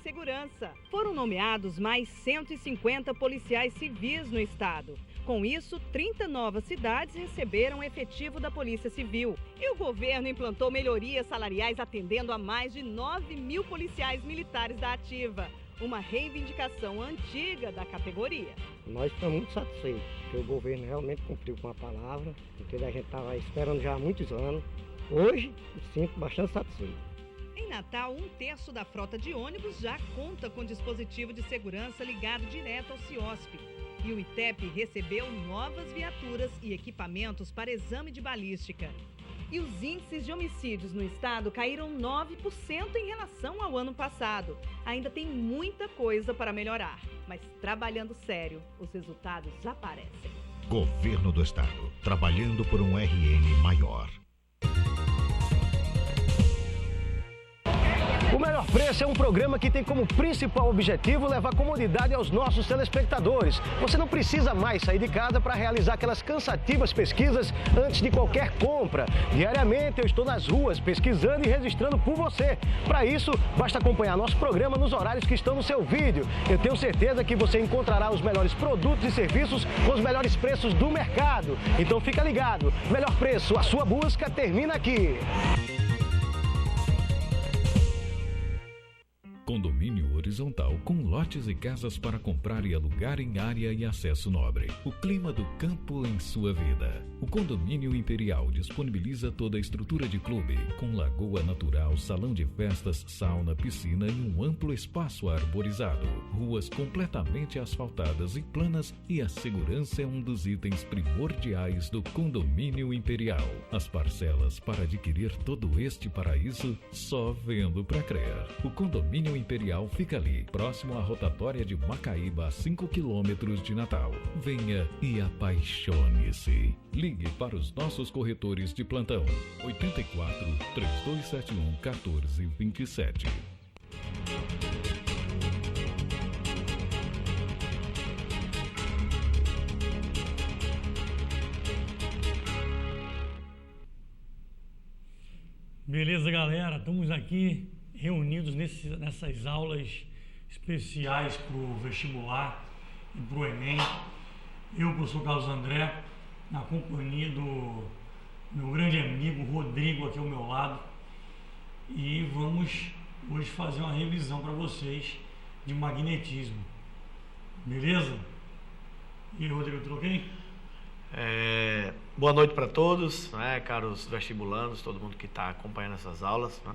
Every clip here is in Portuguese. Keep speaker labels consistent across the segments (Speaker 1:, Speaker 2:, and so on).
Speaker 1: segurança. Foram nomeados mais 150 policiais civis no estado. Com isso, 30 novas cidades receberam o efetivo da Polícia Civil. E o governo implantou melhorias salariais atendendo a mais de 9 mil policiais militares da ativa. Uma reivindicação antiga da categoria.
Speaker 2: Nós estamos muito satisfeitos, porque o governo realmente cumpriu com a palavra, porque a gente estava esperando já há muitos anos. Hoje, me sinto bastante satisfeito.
Speaker 1: Em Natal, 1/3 da frota de ônibus já conta com dispositivo de segurança ligado direto ao CIOSP. E o ITEP recebeu novas viaturas e equipamentos para exame de balística. E os índices de homicídios no estado caíram 9% em relação ao ano passado. Ainda tem muita coisa para melhorar, mas trabalhando sério, os resultados aparecem.
Speaker 3: Governo do Estado, trabalhando por um RN maior.
Speaker 4: O Melhor Preço é um programa que tem como principal objetivo levar comodidade aos nossos telespectadores. Você não precisa mais sair de casa para realizar aquelas cansativas pesquisas antes de qualquer compra. Diariamente eu estou nas ruas pesquisando e registrando por você. Para isso, basta acompanhar nosso programa nos horários que estão no seu vídeo. Eu tenho certeza que você encontrará os melhores produtos e serviços com os melhores preços do mercado. Então fica ligado. Melhor Preço, a sua busca termina aqui.
Speaker 5: Condomínio horizontal com lotes e casas para comprar e alugar em área e acesso nobre. O clima do campo em sua vida. O Condomínio Imperial disponibiliza toda a estrutura de clube, com lagoa natural, salão de festas, sauna, piscina e um amplo espaço arborizado. Ruas completamente asfaltadas e planas, e a segurança é um dos itens primordiais do Condomínio Imperial. As parcelas para adquirir todo este paraíso, só vendo pra crer. O Condomínio Imperial fica ali, próximo à rotatória de Macaíba, a 5 quilômetros de Natal. Venha e apaixone-se. Ligue para os nossos corretores de plantão. 84 3271 1427.
Speaker 6: Beleza, galera? Estamos aqui reunidos nessas aulas especiais para o vestibular e para o Enem. Eu, professor Carlos André, na companhia do meu grande amigo Rodrigo aqui ao meu lado, e vamos hoje fazer uma revisão para vocês de magnetismo. Beleza? E aí, Rodrigo, tudo ok?
Speaker 7: Boa noite para todos, né, caros vestibulandos, todo mundo que está acompanhando essas aulas, né?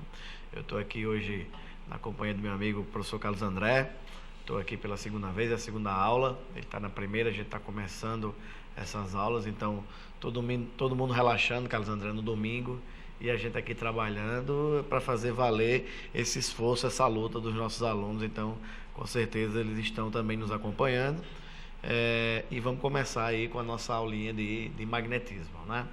Speaker 7: Eu estou aqui hoje na companhia do meu amigo professor Carlos André. Estou aqui pela segunda vez, é a segunda aula. Ele está na primeira, a gente está começando essas aulas, então todo mundo relaxando, Carlos André, no domingo, e a gente aqui trabalhando para fazer valer esse esforço, essa luta dos nossos alunos. Então, com certeza eles estão também nos acompanhando. E vamos começar aí com a nossa aulinha de magnetismo, né?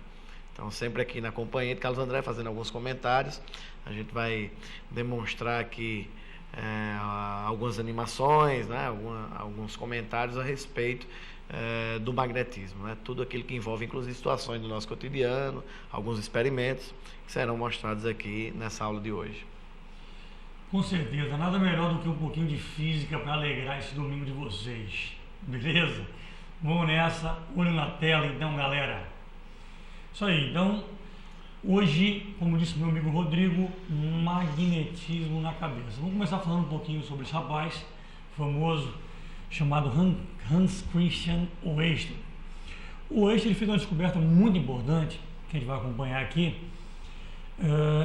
Speaker 7: Então, sempre aqui na companhia de Carlos André, fazendo alguns comentários. A gente vai demonstrar aqui algumas animações, né? Alguns comentários a respeito do magnetismo, né? Tudo aquilo que envolve, inclusive, situações do nosso cotidiano, alguns experimentos que serão mostrados aqui nessa aula de hoje.
Speaker 6: Com certeza, nada melhor do que um pouquinho de física para alegrar esse domingo de vocês. Beleza? Vamos nessa, olho na tela então, galera. Isso aí, então, hoje, como disse meu amigo Rodrigo, magnetismo na cabeça. Vamos começar falando um pouquinho sobre esse rapaz famoso, chamado Hans Christian Oersted. O Oersted fez uma descoberta muito importante, que a gente vai acompanhar aqui.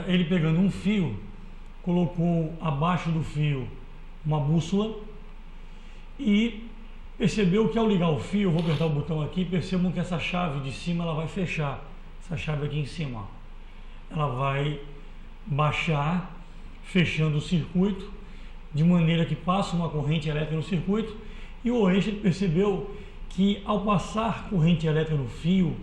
Speaker 6: Ele pegando um fio, colocou abaixo do fio uma bússola e percebeu que ao ligar o fio, eu vou apertar o botão aqui, percebam que essa chave de cima ela vai fechar. Essa chave aqui em cima, ó, ela vai baixar, fechando o circuito, de maneira que passa uma corrente elétrica no circuito. E o Oersted percebeu que ao passar corrente elétrica no fio,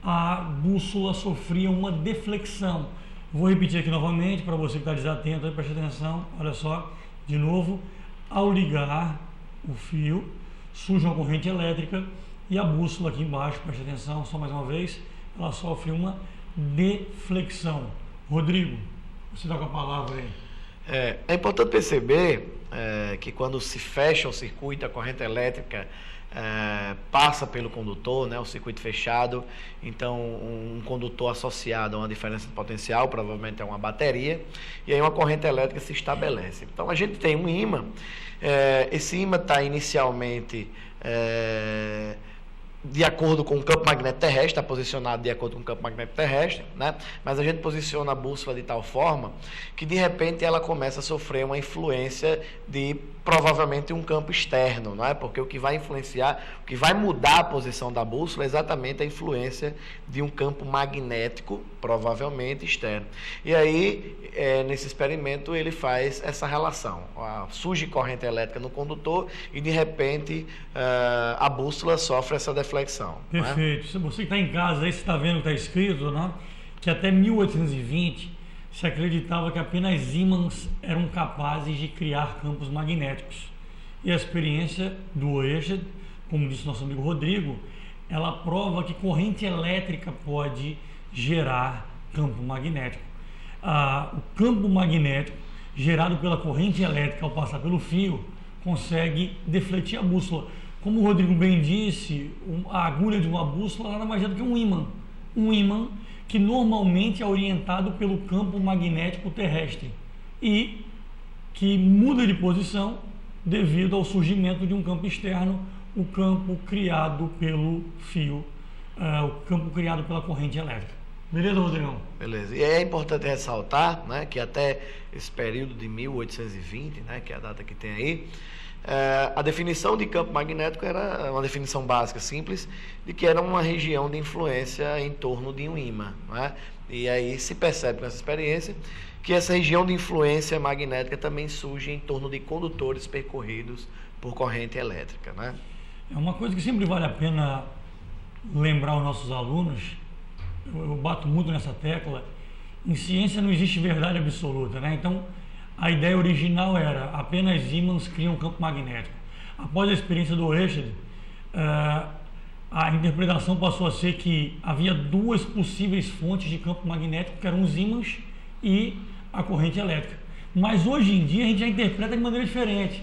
Speaker 6: a bússola sofria uma deflexão. Vou repetir aqui novamente para você que está desatento, preste atenção. Olha só, de novo, ao ligar o fio, surge uma corrente elétrica e a bússola aqui embaixo, preste atenção, só mais uma vez, ela sofre uma deflexão. Rodrigo, você dá com a palavra aí.
Speaker 7: É importante perceber que quando se fecha o circuito, a corrente elétrica passa pelo condutor, né, o circuito fechado, então um condutor associado a uma diferença de potencial, provavelmente é uma bateria, e aí uma corrente elétrica se estabelece. Então a gente tem um ímã, esse ímã está inicialmente de acordo com o campo magnético terrestre, está posicionado de acordo com o campo magnético terrestre, né? Mas a gente posiciona a bússola de tal forma que de repente ela começa a sofrer uma influência de provavelmente um campo externo, não é? Porque o que vai influenciar, o que vai mudar a posição da bússola é exatamente a influência de um campo magnético, provavelmente externo. E aí, nesse experimento, ele faz essa relação. Surge corrente elétrica no condutor e de repente a bússola sofre essa deflexão.
Speaker 6: Perfeito. Se você que está em casa aí, você está vendo que está escrito, né? Que até 1820 se acreditava que apenas ímãs eram capazes de criar campos magnéticos. E a experiência do Oersted, como disse nosso amigo Rodrigo, ela prova que corrente elétrica pode gerar campo magnético. O campo magnético gerado pela corrente elétrica ao passar pelo fio consegue defletir a bússola. Como o Rodrigo bem disse, a agulha de uma bússola nada mais é do que um ímã. Um ímã que normalmente é orientado pelo campo magnético terrestre e que muda de posição devido ao surgimento de um campo externo, o campo criado pelo fio, o campo criado pela corrente elétrica. Beleza, Rodrigão?
Speaker 7: Beleza. E é importante ressaltar, né, que até esse período de 1820, né, que é a data que tem aí, a definição de campo magnético era uma definição básica, simples, de que era uma região de influência em torno de um ímã, né? E aí se percebe com essa experiência que essa região de influência magnética também surge em torno de condutores percorridos por corrente elétrica, né?
Speaker 6: É uma coisa que sempre vale a pena lembrar aos nossos alunos, eu bato muito nessa tecla, em ciência não existe verdade absoluta, né? Então, a ideia original era apenas ímãs criam campo magnético. Após a experiência do Oersted, a interpretação passou a ser que havia duas possíveis fontes de campo magnético, que eram os ímãs e a corrente elétrica. Mas hoje em dia a gente já interpreta de maneira diferente.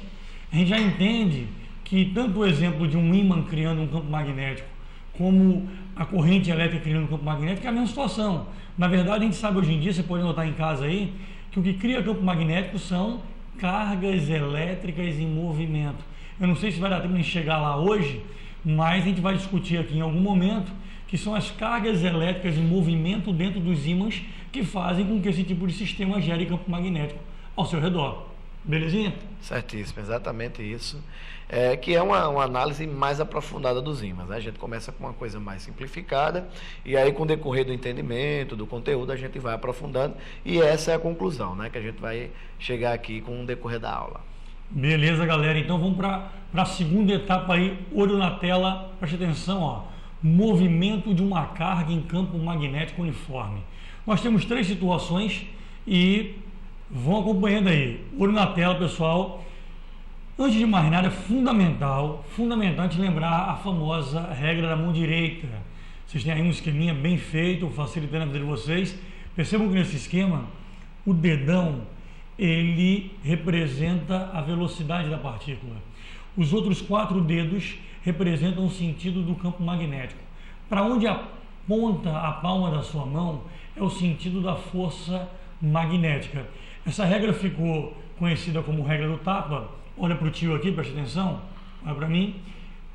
Speaker 6: A gente já entende que tanto o exemplo de um ímã criando um campo magnético como a corrente elétrica criando um campo magnético é a mesma situação. Na verdade, a gente sabe hoje em dia, você pode notar em casa aí, que o que cria campo magnético são cargas elétricas em movimento. Eu não sei se vai dar tempo de chegar lá hoje, mas a gente vai discutir aqui em algum momento que são as cargas elétricas em movimento dentro dos ímãs que fazem com que esse tipo de sistema gere campo magnético ao seu redor. Belezinha?
Speaker 7: Certíssimo, exatamente isso. Que é uma análise mais aprofundada dos ímãs, né? A gente começa com uma coisa mais simplificada e aí com o decorrer do entendimento, do conteúdo, a gente vai aprofundando e essa é a conclusão, né, que a gente vai chegar aqui com o decorrer da aula.
Speaker 6: Beleza, galera, então vamos para a segunda etapa aí, olho na tela, preste atenção, ó, movimento de uma carga em campo magnético uniforme. Nós temos 3 situações e vão acompanhando aí, olho na tela, pessoal. Antes de mais nada, é fundamental a gente lembrar a famosa regra da mão direita. Vocês têm aí um esqueminha bem feito, facilitando a vida de vocês. Percebam que nesse esquema, o dedão, ele representa a velocidade da partícula. Os outros 4 dedos representam o sentido do campo magnético. Para onde aponta a palma da sua mão é o sentido da força magnética. Essa regra ficou conhecida como regra do tapa. Olha para o tio aqui, preste atenção, olha para mim.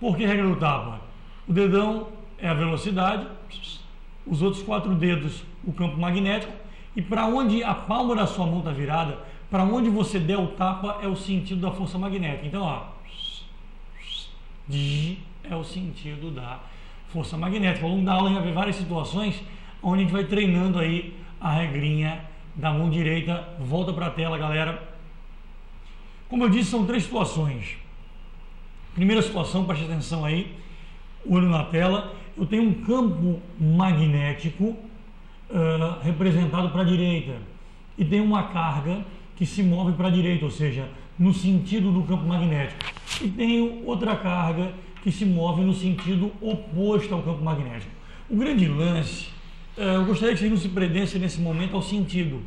Speaker 6: Por que regra do tapa? O dedão é a velocidade, os outros 4 dedos o campo magnético, e para onde a palma da sua mão está virada, para onde você der o tapa é o sentido da força magnética. Então, ó, é o sentido da força magnética. Ao longo da aula a gente vai ver várias situações onde a gente vai treinando aí a regrinha da mão direita. Volta para a tela, galera. Como eu disse, são 3 situações. Primeira situação, preste atenção aí, olho na tela. Eu tenho um campo magnético representado para a direita e tem uma carga que se move para a direita, ou seja, no sentido do campo magnético. E tenho outra carga que se move no sentido oposto ao campo magnético. O grande lance, eu gostaria que vocês não se prendessem nesse momento ao sentido,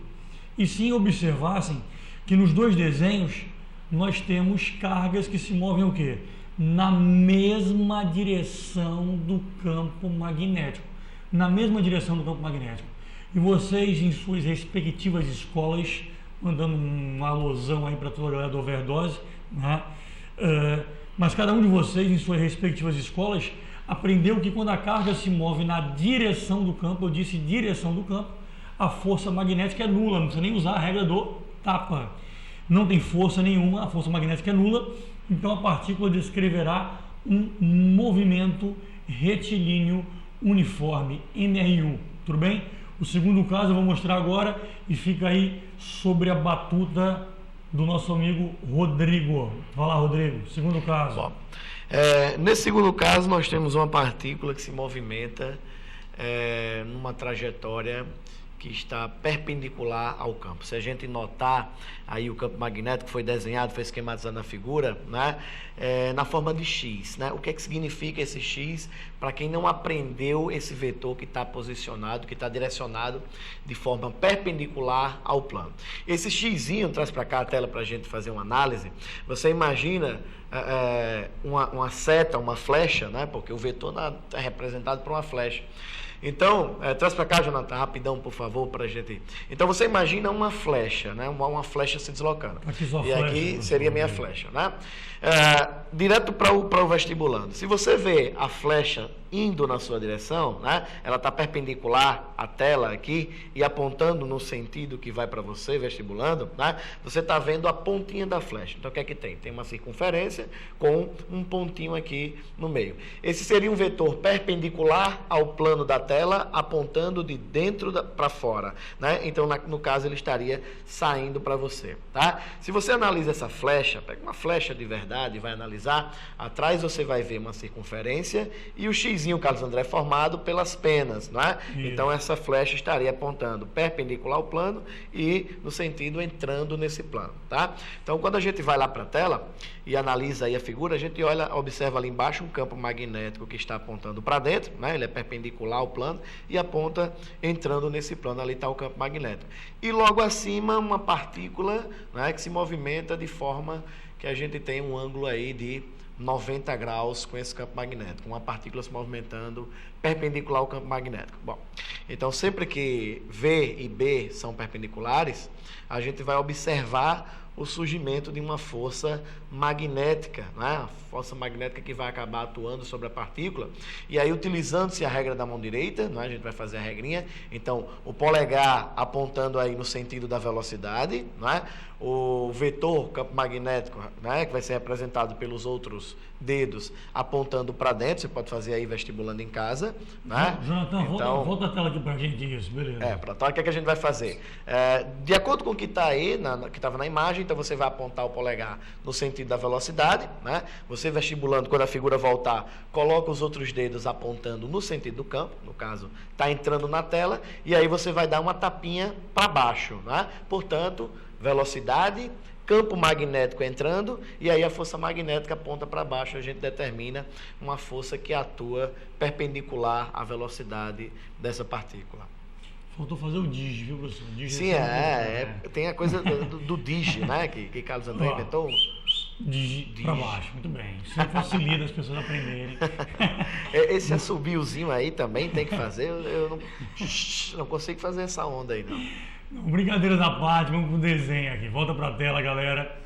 Speaker 6: e sim observassem que nos dois desenhos nós temos cargas que se movem o quê? Na mesma direção do campo magnético. Na mesma direção do campo magnético. E vocês, em suas respectivas escolas, mandando um alusão aí para toda a galera do Overdose, né? Mas cada um de vocês, em suas respectivas escolas, aprendeu que quando a carga se move na direção do campo, eu disse direção do campo, a força magnética é nula, não precisa nem usar a regra do tapa. Não tem força nenhuma, a força magnética é nula, então a partícula descreverá um movimento retilíneo uniforme, MRU, tudo bem? O segundo caso eu vou mostrar agora e fica aí sobre a batuta do nosso amigo Rodrigo. Vai lá, Rodrigo, segundo caso.
Speaker 7: Bom, nesse segundo caso nós temos uma partícula que se movimenta numa trajetória que está perpendicular ao campo. Se a gente notar aí o campo magnético foi desenhado, foi esquematizado na figura, né? Na forma de X, né? O que é que significa esse X? Para quem não aprendeu esse vetor que está posicionado, que está direcionado de forma perpendicular ao plano. Esse Xzinho, traz para cá a tela para a gente fazer uma análise. Você imagina uma seta, uma flecha, né? Porque o vetor é representado por uma flecha. Então, traz para cá, Jonathan, rapidão, por favor, para a gente. Então, você imagina uma flecha, né? Uma flecha se deslocando. E aqui seria minha flecha, né? Direto para o vestibulando. Se você vê a flecha indo na sua direção, né? Ela está perpendicular à tela aqui e apontando no sentido que vai para você, vestibulando, né? Você está vendo a pontinha da flecha. Então, o que é que tem? Tem uma circunferência com um pontinho aqui no meio. Esse seria um vetor perpendicular ao plano da tela, apontando de dentro para fora, né? Então, no caso, ele estaria saindo para você, tá? Se você analisa essa flecha, pega uma flecha de verdade e vai analisar, atrás você vai ver uma circunferência e o Xzinho, Carlos André, formado pelas penas, não é? Então, essa flecha estaria apontando perpendicular ao plano e no sentido entrando nesse plano, tá? Então, quando a gente vai lá para a tela e analisa aí a figura, a gente observa ali embaixo um campo magnético que está apontando para dentro, né? Ele é perpendicular ao plano e aponta entrando nesse plano, ali está o campo magnético. E logo acima uma partícula, né, que se movimenta de forma que a gente tem um ângulo aí de 90 graus com esse campo magnético, uma partícula se movimentando perpendicular ao campo magnético. Bom, então sempre que V e B são perpendiculares, a gente vai observar o surgimento de uma força magnética, né? A força magnética que vai acabar atuando sobre a partícula. E aí, utilizando-se a regra da mão direita, né? A gente vai fazer a regrinha. Então, o polegar apontando aí no sentido da velocidade, né? O vetor campo magnético, né? Que vai ser representado pelos outros dedos apontando para dentro. Você pode fazer aí vestibulando em casa, né?
Speaker 6: Jonathan, então, volta a tela aqui para a gente, isso, beleza.
Speaker 7: Para o que é que a gente vai fazer? De acordo com o que está aí, que estava na imagem, então você vai apontar o polegar no sentido da velocidade, né? Você vestibulando, quando a figura voltar, coloca os outros dedos apontando no sentido do campo, no caso, está entrando na tela, e aí você vai dar uma tapinha para baixo, né? Portanto, velocidade, campo magnético entrando, e aí a força magnética aponta para baixo, a gente determina uma força que atua perpendicular à velocidade dessa partícula.
Speaker 6: Faltou fazer o DIG, viu, professor?
Speaker 7: Sim, tem a coisa do DIG, né, que Carlos André inventou.
Speaker 6: DIG para baixo, muito bem. Isso facilita as pessoas aprenderem.
Speaker 7: Esse assobiozinho aí também tem que fazer, eu não consigo fazer essa onda aí, não.
Speaker 6: Brincadeira da parte, vamos pro desenho aqui. Volta para a tela, galera.